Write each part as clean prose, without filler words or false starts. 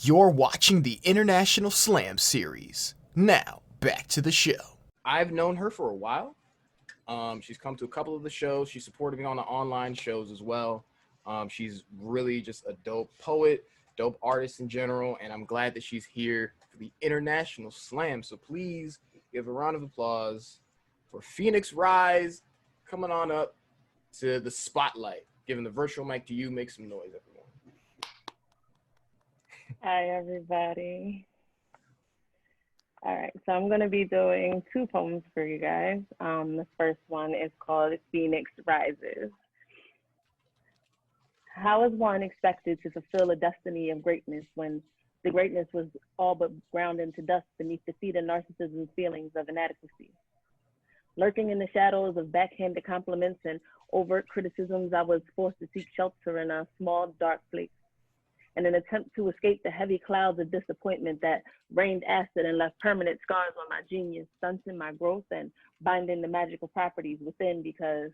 You're watching the International Slam Series. Now, back to the show. I've known her for a while. She's come to a couple of the shows. She supported me on the online shows as well. She's really just a dope poet, dope artist in general, and I'm glad that she's here for the International Slam. So please give a round of applause for Phoenix Rise coming on up to the spotlight. Giving the virtual mic to you. Make some noise, everyone. Hi, everybody. All right, so I'm going to be doing two poems for you guys. The first one is called Phoenix Rises. How is one expected to fulfill a destiny of greatness when the greatness was all but ground into dust beneath the feet of narcissism's feelings of inadequacy? Lurking in the shadows of backhanded compliments and overt criticisms, I was forced to seek shelter in a small, dark place. In an attempt to escape the heavy clouds of disappointment that rained acid and left permanent scars on my genius, stunting my growth and binding the magical properties within, because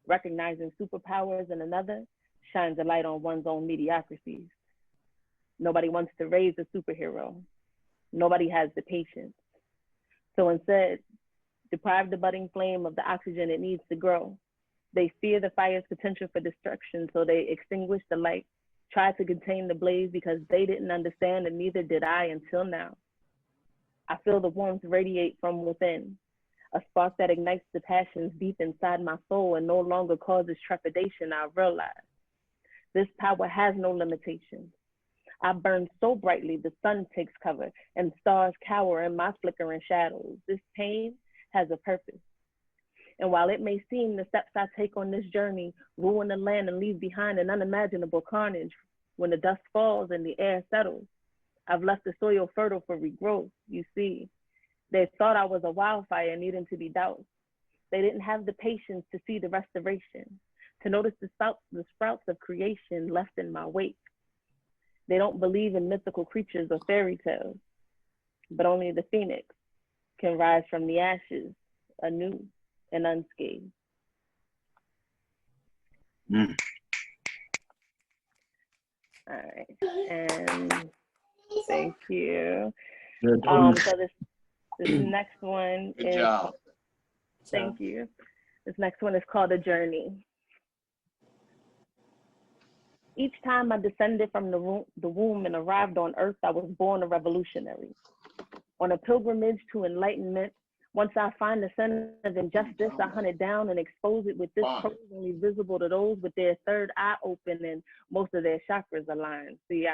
recognizing superpowers in another shines a light on one's own mediocrities. Nobody wants to raise a superhero. Nobody has the patience. So instead, deprive the budding flame of the oxygen it needs to grow. They fear the fire's potential for destruction, so they extinguish the light, try to contain the blaze because they didn't understand, and neither did I until now. I feel the warmth radiate from within, a spark that ignites the passions deep inside my soul and no longer causes trepidation. I realize this power has no limitations. I burn so brightly the sun takes cover and stars cower in my flickering shadows. This pain has a purpose. And while it may seem the steps I take on this journey ruin the land and leave behind an unimaginable carnage, when the dust falls and the air settles, I've left the soil fertile for regrowth. You see, they thought I was a wildfire needing to be doused. They didn't have the patience to see the restoration, to notice the sprouts of creation left in my wake. They don't believe in mythical creatures or fairy tales, but only the phoenix can rise from the ashes anew and unscathed. All right, and thank you. So this next one Good is, job. Thank you. This next one is called A Journey. Each time I descended from the womb and arrived on earth, I was born a revolutionary. On a pilgrimage to enlightenment, once I find the center of injustice, I hunt it down and expose it with this prose only visible to those with their third eye open and most of their chakras aligned. See,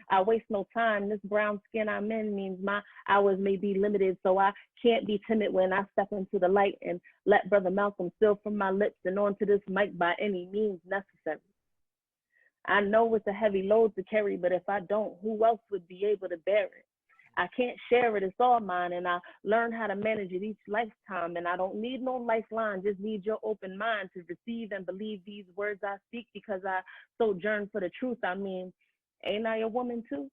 I waste no time. This brown skin I'm in means my hours may be limited, so I can't be timid when I step into the light and let Brother Malcolm spill from my lips and onto this mic by any means necessary. I know it's a heavy load to carry, but if I don't, who else would be able to bear it? I can't share it, it's all mine, and I learn how to manage it each lifetime, and I don't need no lifeline, just need your open mind to receive and believe these words I speak, because I sojourn for the truth. I mean, ain't I a woman too?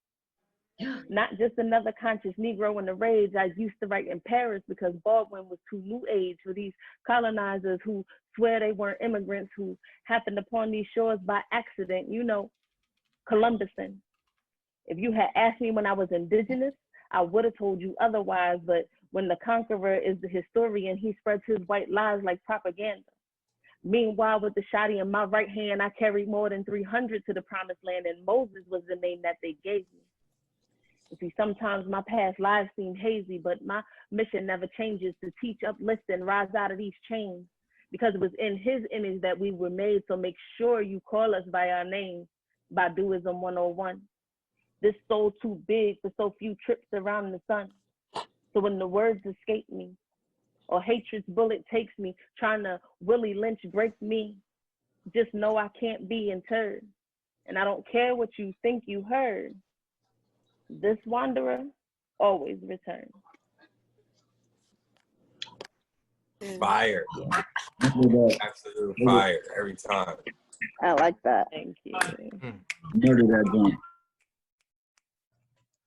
Not just another conscious Negro in the rage. I used to write in Paris because Baldwin was too new age for these colonizers who swear they weren't immigrants who happened upon these shores by accident, you know, Columbuson. If you had asked me when I was indigenous, I would have told you otherwise, but when the conqueror is the historian, he spreads his white lies like propaganda. Meanwhile, with the shotty in my right hand, I carried more than 300 to the promised land, and Moses was the name that they gave me. You see, sometimes my past lives seem hazy, but my mission never changes, to teach, uplift, and rise out of these chains, because it was in his image that we were made, so make sure you call us by our names, Baduism 101. This soul too big for so few trips around the sun. So when the words escape me, or hatred's bullet takes me, trying to Willie Lynch break me, just know I can't be interred. And I don't care what you think you heard. This wanderer always returns. Fire. Absolute fire every time. I like that. Thank you. Murder that joint.